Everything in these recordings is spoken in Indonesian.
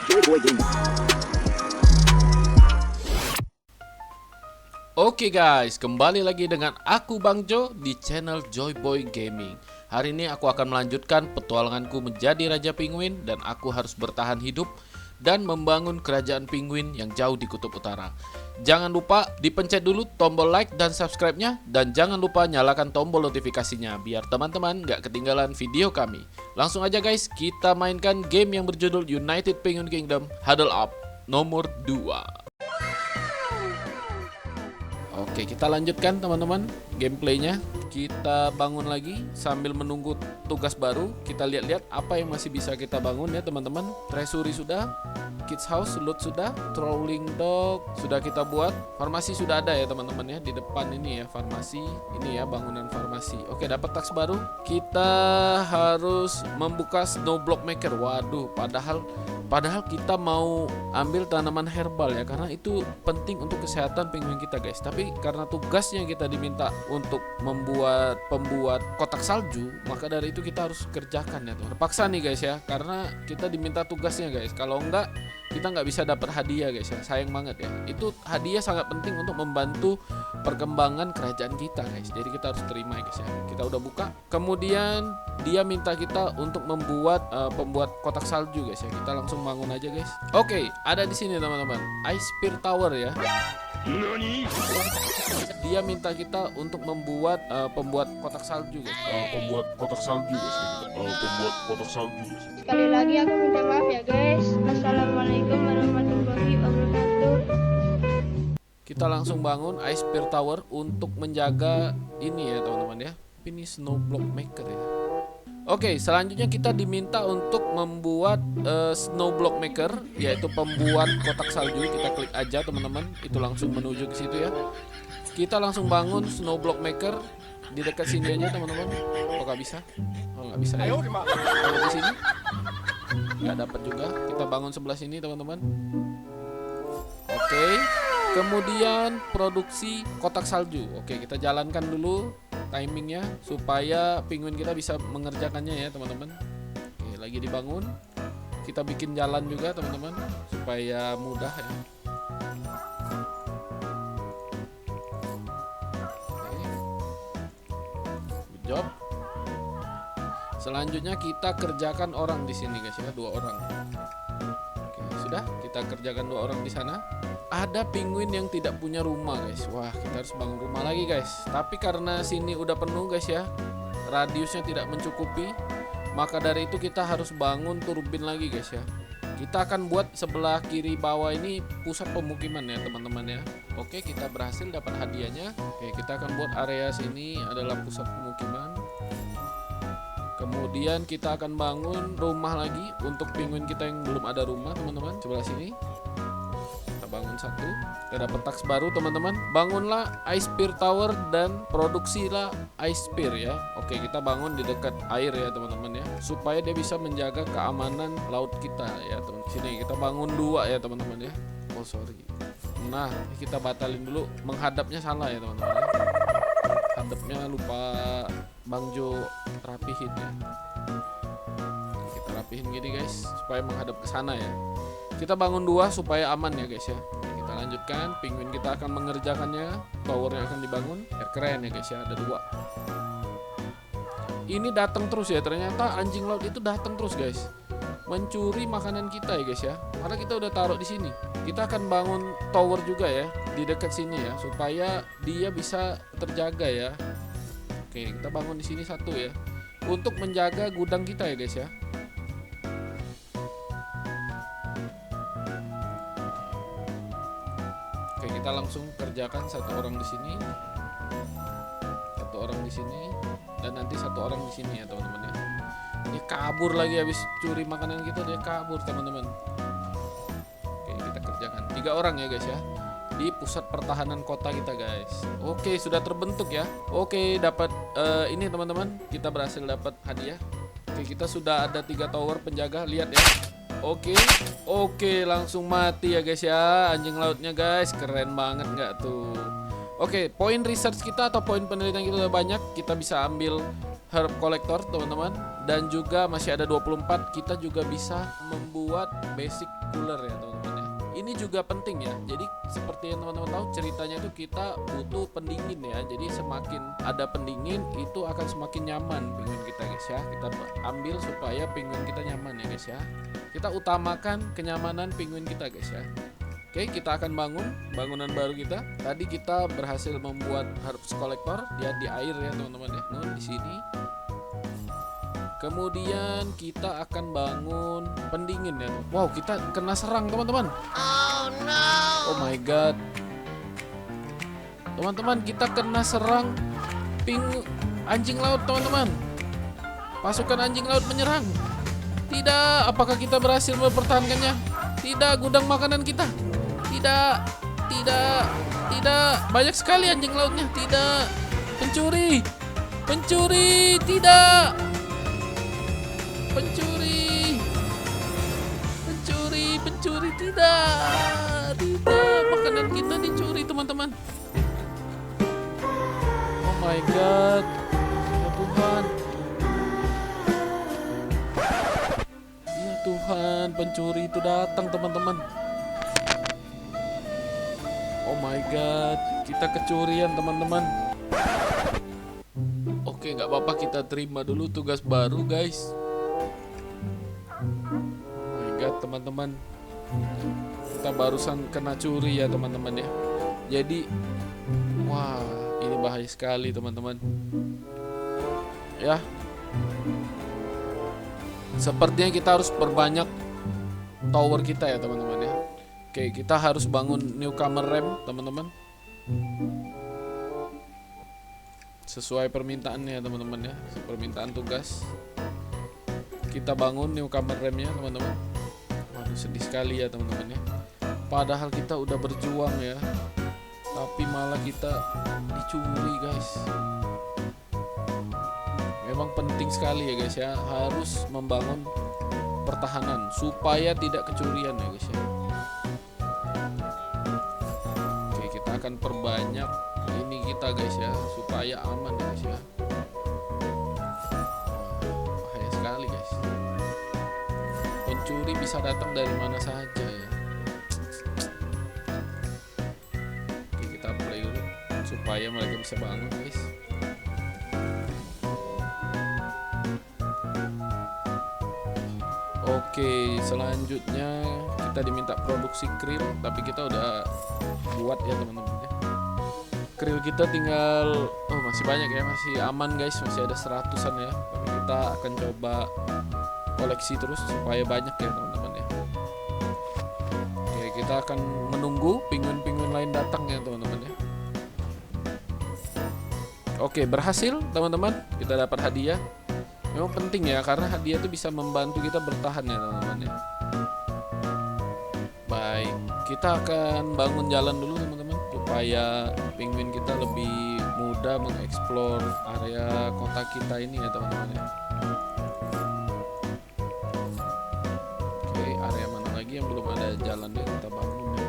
Joyboy Gaming. Oke guys, kembali lagi dengan aku Bang Jo di channel Joyboy Gaming. Hari ini aku akan melanjutkan petualanganku menjadi Raja Penguin dan aku harus bertahan hidup dan membangun kerajaan penguin yang jauh di kutub utara. Jangan lupa dipencet dulu tombol like dan subscribe-nya, dan jangan lupa nyalakan tombol notifikasinya biar teman-teman gak ketinggalan video kami. Langsung aja guys, kita mainkan game yang berjudul United Penguin Kingdom Huddle Up nomor 2. Oke, kita lanjutkan teman-teman gameplaynya. Kita bangun lagi sambil menunggu tugas baru. Kita lihat-lihat apa yang masih bisa kita bangun ya teman-teman. Treasury sudah, kids house, loot sudah, trolling dog sudah kita buat. Farmasi sudah ada ya teman-teman ya, di depan ini ya farmasi. Ini ya bangunan farmasi. Oke, dapat task baru. Kita harus membuka snow block maker. Waduh, padahal kita mau ambil tanaman herbal ya, karena itu penting untuk kesehatan penguin kita guys. Tapi karena tugasnya kita diminta untuk pembuat kotak salju, maka dari itu kita harus kerjakan ya tuh. Terpaksa nih guys ya, karena kita diminta tugasnya guys. Kalau enggak kita nggak bisa dapat hadiah guys ya, sayang banget ya. Itu hadiah sangat penting untuk membantu perkembangan kerajaan kita guys. Jadi kita harus terima guys ya. Kita udah buka. Kemudian dia minta kita untuk membuat pembuat kotak salju guys ya. Kita langsung bangun aja guys. Oke, ada di sini teman-teman. Ice Spear Tower ya. Dia minta kita untuk membuat pembuat kotak salju guys. Pembuat kotak salju guys. Sekali lagi aku minta maaf ya guys. Assalamualaikum warahmatullahi wabarakatuh. Kita langsung bangun Ice Spear Tower untuk menjaga ini ya teman-teman ya. Ini snow block maker ya. Oke, selanjutnya kita diminta untuk membuat snow block maker, yaitu pembuat kotak salju. Kita klik aja teman-teman, itu langsung menuju ke situ ya. Kita langsung bangun snow block maker di dekat sini aja teman-teman. Oh nggak bisa? Oh nggak bisa ya. Kalau di sini nggak dapat juga. Kita bangun sebelah sini teman-teman. Oke, kemudian produksi kotak salju. Oke, kita jalankan dulu timingnya supaya penguin kita bisa mengerjakannya ya teman-teman. Oke, lagi dibangun. Kita bikin jalan juga teman-teman supaya mudah ya. Job. Selanjutnya kita kerjakan orang di sini guys ya, 2 orang. Oke, sudah kita kerjakan 2 orang di sana. Ada penguin yang tidak punya rumah guys. Wah, kita harus bangun rumah lagi guys. Tapi karena sini udah penuh guys ya, radiusnya tidak mencukupi, maka dari itu kita harus bangun turbin lagi guys ya. Kita akan buat sebelah kiri bawah ini pusat pemukiman ya teman-teman ya. Oke, kita berhasil dapat hadiahnya. Oke, kita akan buat area sini adalah pusat pemukiman. Kemudian kita akan bangun rumah lagi untuk penguin kita yang belum ada rumah teman-teman. Sebelah sini kita bangun satu. Kita dapat task baru teman-teman. Bangunlah Ice Spear Tower dan produksilah Ice Spear ya. Oke, kita bangun di dekat air ya teman-teman ya, supaya dia bisa menjaga keamanan laut kita ya teman. Sini kita bangun 2 ya teman-teman ya. Oh sorry. Nah, kita batalin dulu. Menghadapnya salah ya teman-teman ya. Hadapnya lupa Bang Jo rapihin ya. Kita rapihin gini guys supaya menghadap ke sana ya. Kita bangun 2 supaya aman ya guys ya. Kita lanjutkan, penguin kita akan mengerjakannya. Towernya akan dibangun. Keren ya guys ya, ada 2. Ini datang terus ya, ternyata anjing laut itu datang terus guys, mencuri makanan kita ya guys ya. Karena kita udah taruh di sini. Kita akan bangun tower juga ya di dekat sini ya, supaya dia bisa terjaga ya. Oke, kita bangun di sini 1 ya, untuk menjaga gudang kita ya guys ya. Oke, kita langsung kerjakan 1 orang di sini, 1 orang di sini, dan nanti 1 orang di sini ya teman-teman ya. Dia kabur lagi habis curi makanan kita, dia kabur teman-teman. Oke, kita kerjakan 3 orang ya guys ya, di pusat pertahanan kota kita guys. Oke, sudah terbentuk ya. Oke, dapat ini teman-teman, kita berhasil dapat hadiah. Oke, kita sudah ada 3 tower penjaga, lihat ya. Oke, langsung mati ya guys ya anjing lautnya guys. Keren banget nggak tuh? Oke, poin research kita atau poin penelitian kita udah banyak. Kita bisa ambil herb collector teman-teman, dan juga masih ada 24 kita juga bisa membuat basic cooler ya teman-teman ya. Ini juga penting ya. Jadi seperti yang teman-teman tahu ceritanya itu kita butuh pendingin ya. Jadi semakin ada pendingin itu akan semakin nyaman penguin kita guys ya. Kita ambil supaya penguin kita nyaman ya guys ya. Kita utamakan kenyamanan penguin kita guys ya. Oke, kita akan bangun bangunan baru kita. Tadi kita berhasil membuat herbs collector dia di air ya teman-teman ya. Nah, di sini. Kemudian kita akan bangun pendingin ya. Wow, kita kena serang teman-teman. Oh no. Oh my god. Teman-teman, kita kena serang anjing laut teman-teman. Pasukan anjing laut menyerang. Tidak, apakah kita berhasil mempertahankannya? Tidak, gudang makanan kita. Tidak. Banyak sekali anjing lautnya. Tidak. Pencuri, tidak. Pencuri, tidak. Makanan kita dicuri teman-teman. Oh my god. Ya Tuhan. Ya Tuhan, pencuri itu datang teman-teman. Oh my god, kita kecurian teman-teman. Oke, nggak apa-apa, kita terima dulu tugas baru guys. Oh my god teman-teman, kita barusan kena curi ya teman-teman ya. Jadi, wah ini bahaya sekali teman-teman. Ya, sepertinya kita harus perbanyak tower kita ya teman-teman ya. Oke, kita harus bangun newcomer ramp teman-teman. Sesuai permintaannya teman-teman ya, permintaan tugas. Kita bangun newcomer rampnya teman-teman. Waduh, sedih sekali ya teman-teman ya. Padahal kita udah berjuang ya, tapi malah kita dicuri guys. Memang penting sekali ya guys ya, harus membangun pertahanan supaya tidak kecurian ya guys ya. Oke, kita akan perbanyak ini kita guys ya, supaya aman ya guys ya. Bahaya sekali guys, pencuri bisa datang dari mana saja ya. Oke, kita play dulu supaya mereka bisa bangun guys. Oke, selanjutnya kita diminta produksi krill, tapi kita udah buat ya teman-teman ya. Krill kita tinggal, masih banyak ya, masih aman guys, masih ada 100-an ya. Tapi kita akan coba koleksi terus supaya banyak ya teman-teman ya. Oke, kita akan menunggu penguin-penguin lain datang ya teman-teman ya. Oke, berhasil teman-teman, kita dapat hadiah. Memang penting ya, karena hadiah itu bisa membantu kita bertahan ya teman-teman ya. Baik, kita akan bangun jalan dulu teman-teman, supaya penguin kita lebih mudah mengeksplor area kota kita ini ya teman-teman ya. Oke, area mana lagi yang belum ada jalannya, kita bangun ya.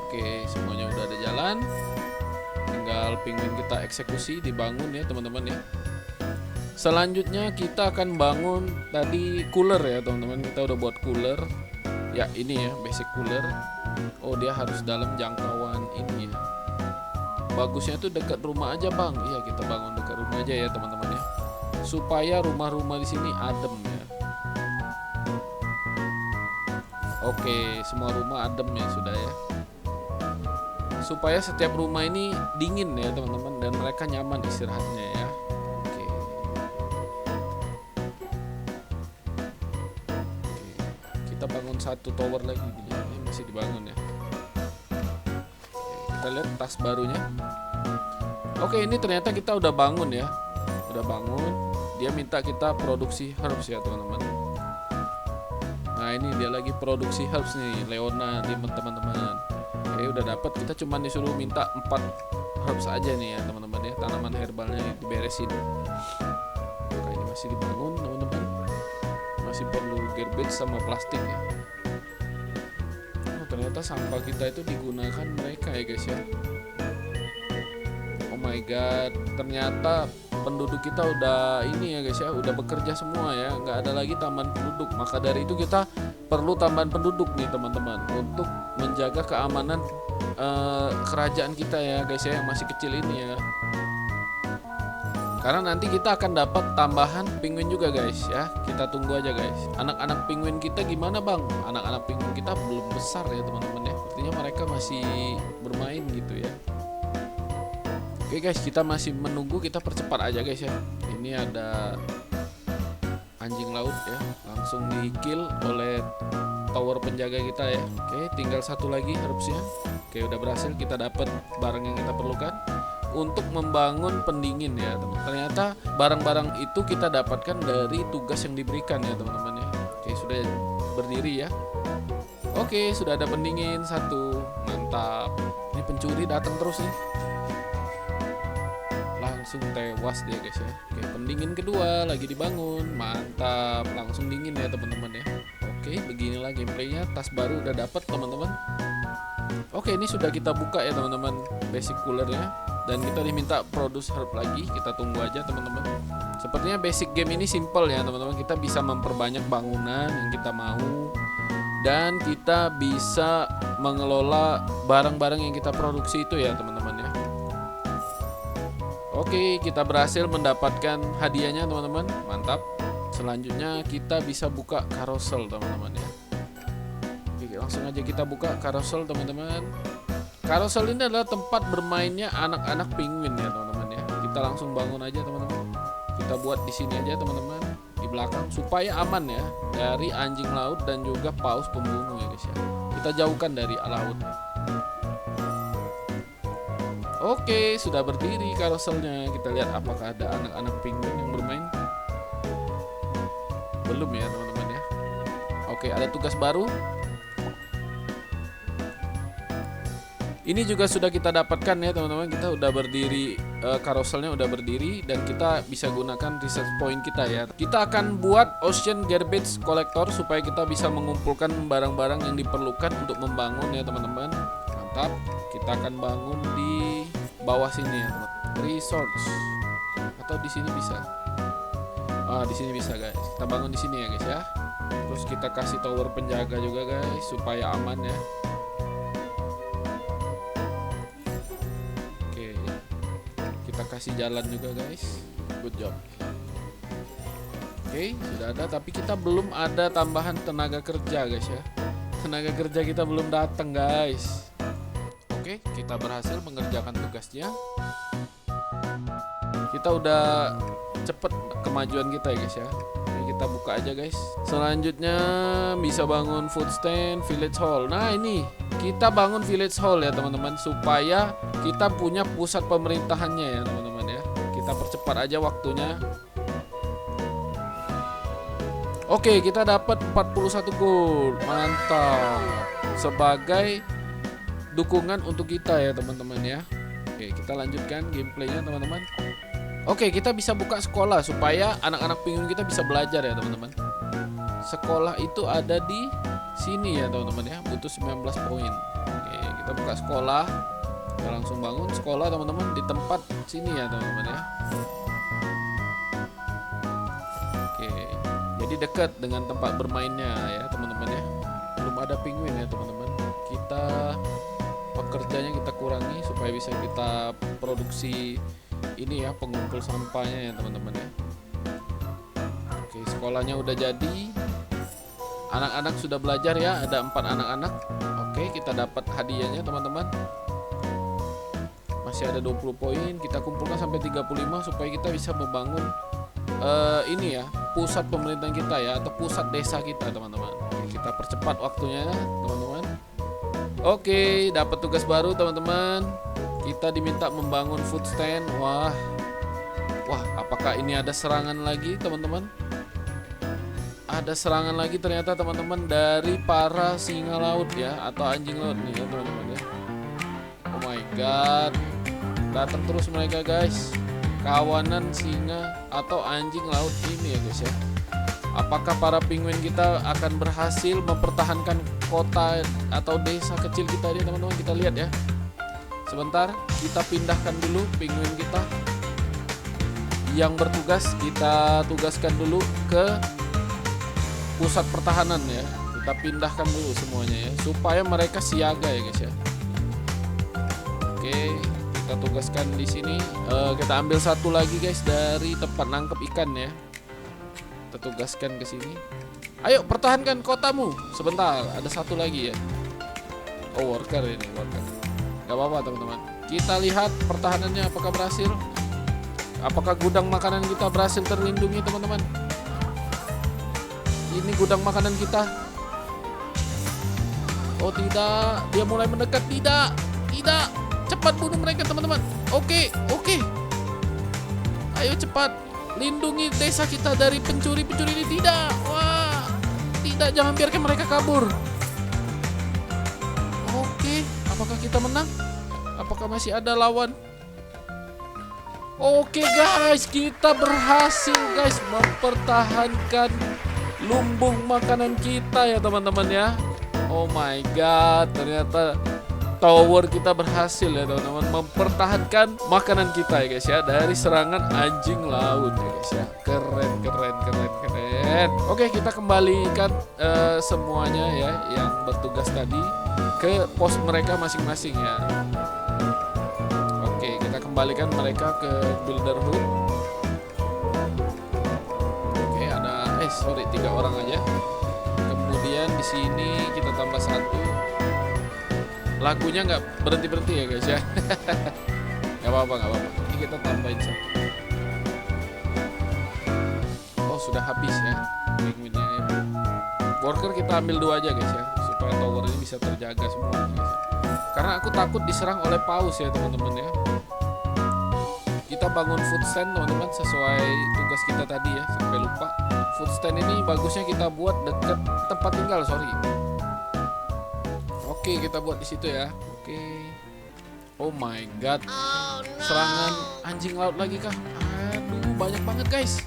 Oke, semuanya udah ada jalan, tinggal penguin kita eksekusi, dibangun ya teman-teman ya. Selanjutnya kita akan bangun tadi cooler ya teman-teman. Kita udah buat cooler. Ya ini ya basic cooler. Oh, dia harus dalam jangkauan ini ya. Bagusnya tuh dekat rumah aja bang. Iya, kita bangun dekat rumah aja ya teman-teman ya. Supaya rumah-rumah di sini adem ya. Oke, semua rumah adem ya sudah ya. Supaya setiap rumah ini dingin ya teman-teman, dan mereka nyaman istirahatnya ya. Kita bangun satu tower lagi, ini masih dibangun ya. Oke, kita lihat tas barunya. Oke, ini ternyata kita udah bangun ya, udah bangun. Dia minta kita produksi herbs ya teman-teman. Nah ini dia lagi produksi herbs nih, Leona di teman-teman. Oke, udah dapat. Kita cuma disuruh minta 4 herbs aja nih ya teman-teman ya, tanaman herbalnya diberesin. Oke, ini masih dibangun teman-teman. Masih perlu garbage sama plastik ya. Oh, ternyata sampah kita itu digunakan mereka ya guys ya. Oh my god, ternyata penduduk kita udah ini ya guys ya, udah bekerja semua ya, nggak ada lagi tambahan penduduk. Maka dari itu kita perlu tambahan penduduk nih teman-teman untuk menjaga keamanan kerajaan kita ya guys ya, yang masih kecil ini ya. Karena nanti kita akan dapat tambahan penguin juga guys ya. Kita tunggu aja guys. Anak-anak penguin kita gimana bang? Anak-anak penguin kita belum besar ya teman-teman ya. Artinya mereka masih bermain gitu ya. Oke guys, kita masih menunggu, kita percepat aja guys ya. Ini ada anjing laut ya, langsung di kill oleh tower penjaga kita ya. Oke, tinggal satu lagi erupsinya. Oke, udah berhasil, kita dapat barang yang kita perlukan untuk membangun pendingin ya teman. Ternyata barang-barang itu kita dapatkan dari tugas yang diberikan ya teman-teman ya. Oke, sudah berdiri ya. Oke, sudah ada pendingin satu, mantap. Ini pencuri datang terus nih, langsung tewas dia guys ya. Oke, pendingin kedua lagi dibangun, mantap, langsung dingin ya teman-teman ya. Oke, beginilah gameplaynya. Tas baru udah dapat teman-teman. Oke, ini sudah kita buka ya teman-teman, basic coolernya. Dan kita diminta produce herb lagi, kita tunggu aja teman-teman. Sepertinya basic game ini simple ya teman-teman. Kita bisa memperbanyak bangunan yang kita mau, dan kita bisa mengelola barang-barang yang kita produksi itu ya teman-teman ya. Oke, kita berhasil mendapatkan hadiahnya teman-teman, mantap. Selanjutnya kita bisa buka carousel teman-teman ya. Oke, langsung aja kita buka carousel teman-teman. Carousel ini adalah tempat bermainnya anak-anak penguin ya teman-teman ya. Kita langsung bangun aja teman-teman. Kita buat di sini aja teman-teman, di belakang, supaya aman ya dari anjing laut dan juga paus pembunuh ya guys ya. Kita jauhkan dari laut. Oke, sudah berdiri carouselnya. Kita lihat apakah ada anak-anak penguin yang bermain. Belum ya teman-teman ya. Oke, ada tugas baru. Ini juga sudah kita dapatkan ya teman-teman. Kita udah berdiri, carouselnya udah berdiri, dan kita bisa gunakan research point kita ya. Kita akan buat ocean garbage collector supaya kita bisa mengumpulkan barang-barang yang diperlukan untuk membangun ya teman-teman. Mantap. Kita akan bangun di bawah sini ya teman-teman. Resource, atau di sini bisa. Di sini bisa guys. Kita bangun di sini ya guys ya. Terus kita kasih tower penjaga juga guys supaya aman ya. Kita kasih jalan juga guys. Good job. Oke, sudah ada, tapi kita belum ada tambahan tenaga kerja guys ya. Tenaga kerja kita belum datang guys. Oke, kita berhasil mengerjakan tugasnya. Kita udah cepet kemajuan kita ya guys ya. Ini kita buka aja guys. Selanjutnya bisa bangun food stand, village hall. Nah ini kita bangun village hall ya teman-teman, supaya kita punya pusat pemerintahannya ya teman-teman ya. Kita percepat aja waktunya. Oke, kita dapat 41 gold. Mantap. Sebagai dukungan untuk kita ya teman-teman ya. Oke, kita lanjutkan gameplaynya teman-teman. Oke, kita bisa buka sekolah supaya anak-anak penguin kita bisa belajar ya teman-teman. Sekolah itu ada di sini ya teman-teman ya, butuh 19 poin. Oke, kita buka sekolah. Kita langsung bangun sekolah teman-teman di tempat sini ya teman-teman ya. Oke, jadi dekat dengan tempat bermainnya ya teman-teman ya. Belum ada penguin ya teman-teman. Kita pekerjanya kita kurangi supaya bisa kita produksi ini ya, pengumpul sampahnya ya teman-teman ya. Oke, sekolahnya udah jadi. Anak-anak sudah belajar ya, ada 4 anak-anak. Oke, kita dapat hadiahnya teman-teman. Masih ada 20 poin, kita kumpulkan sampai 35 supaya kita bisa membangun ini ya, pusat pemerintahan kita ya, atau pusat desa kita teman-teman. Kita percepat waktunya teman-teman. Oke, dapat tugas baru teman-teman. Kita diminta membangun food stand. Wah, apakah ini ada serangan lagi teman-teman? Ada serangan lagi ternyata teman-teman dari para singa laut ya, atau anjing laut nih ya teman-teman ya. Oh my god, datang terus mereka guys. Kawanan singa atau anjing laut ini ya guys ya. Apakah para penguin kita akan berhasil mempertahankan kota atau desa kecil kita ini teman-teman? Kita lihat ya. Sebentar, kita pindahkan dulu penguin kita. yang bertugas kita tugaskan dulu ke pusat pertahanan ya. Kita pindahkan dulu semuanya ya, supaya mereka siaga ya guys ya. Oke, kita tugaskan di sini. Kita ambil satu lagi guys dari tempat nangkep ikan ya. Kita tugaskan ke sini. Ayo pertahankan kotamu. Sebentar, ada satu lagi ya. Oh, worker ini, worker. Gak apa-apa teman-teman. Kita lihat pertahanannya apakah berhasil. Apakah gudang makanan kita berhasil terlindungi teman-teman? Ini gudang makanan kita. Oh tidak, dia mulai mendekat. Tidak, tidak. Cepat bunuh mereka teman-teman. Oke. Ayo cepat, lindungi desa kita dari pencuri-pencuri ini. Tidak, wah, tidak, jangan biarkan mereka kabur. Oke, apakah kita menang? Apakah masih ada lawan? Oke guys, kita berhasil guys mempertahankan lumbung makanan kita ya teman-teman ya. Oh my god, ternyata tower kita berhasil ya teman-teman mempertahankan makanan kita ya guys ya dari serangan anjing laut ya guys ya. Keren. Oke, kita kembalikan semuanya ya yang bertugas tadi ke pos mereka masing-masing ya. Oke, kita kembalikan mereka ke Builderhood. Oke, ada 3 orang aja. Kemudian di sini kita tambah 1. Lagunya nggak berhenti ya guys ya. Nggak apa-apa. Ini kita tambahin 1. Oh, sudah habis ya penguinnya ya. Worker kita ambil 2 aja guys ya, supaya tower ini bisa terjaga semua guys ya. Karena aku takut diserang oleh paus ya teman-teman ya. Kita bangun food stand teman-teman sesuai tugas kita tadi ya, sampai lupa. Food stand ini bagusnya kita buat dekat tempat tinggal, sorry. Oke, kita buat di situ ya. Oke. Oh my god. Serangan anjing laut lagi kah? Aduh, banyak banget guys.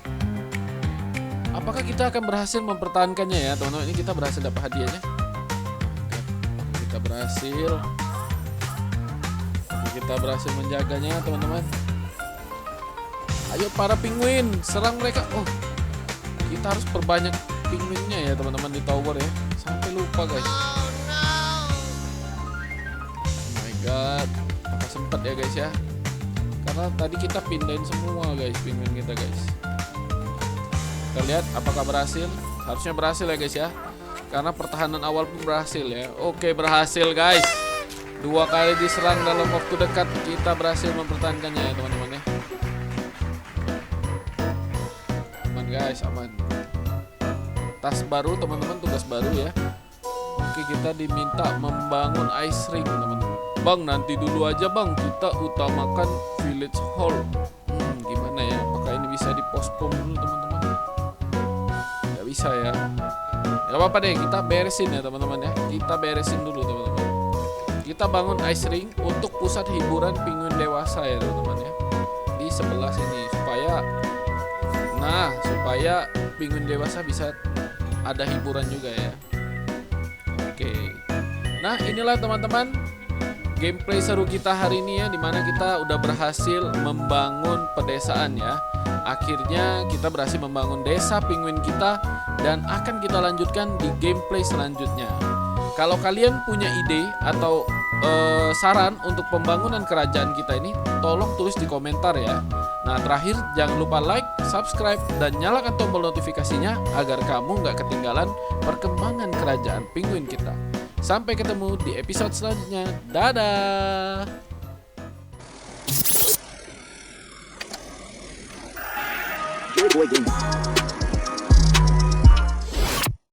Apakah kita akan berhasil mempertahankannya ya teman-teman? Ini kita berhasil dapat hadiahnya. Kita berhasil. Kita berhasil menjaganya teman-teman. Ayo para penguin, serang mereka. Oh, kita harus perbanyak penguinnya ya teman-teman di tower ya. Sampai lupa guys. Oh my god, apa sempat ya guys ya? Karena tadi kita pindahin semua guys penguin kita guys. Kita lihat apakah berhasil. Harusnya berhasil ya guys ya, karena pertahanan awal pun berhasil ya. Oke, berhasil guys. 2 kali diserang dalam waktu dekat, kita berhasil mempertahankannya ya teman-teman ya. Aman guys, aman. Tas baru teman-teman, tugas baru ya. Oke, kita diminta membangun ice ring teman-teman. Bang, nanti dulu aja bang, kita utamakan village hall. Gimana ya, apakah ini bisa dipospon dulu teman-teman? Gak bisa ya. Gak apa-apa deh, kita beresin ya teman-teman ya. Kita beresin dulu teman-teman. Kita bangun ice ring untuk pusat hiburan penguin dewasa ya teman-teman ya. Di sebelah sini supaya penguin dewasa bisa ada hiburan juga ya. Oke. Nah, inilah teman-teman gameplay seru kita hari ini ya, dimana kita udah berhasil membangun pedesaan ya. Akhirnya kita berhasil membangun desa penguin kita dan akan kita lanjutkan di gameplay selanjutnya. Kalau kalian punya ide atau saran untuk pembangunan kerajaan kita ini, tolong tulis di komentar ya. Nah, terakhir jangan lupa like, subscribe, dan nyalakan tombol notifikasinya agar kamu nggak ketinggalan perkembangan kerajaan penguin kita. Sampai ketemu di episode selanjutnya. Dadah. Boy Gamer.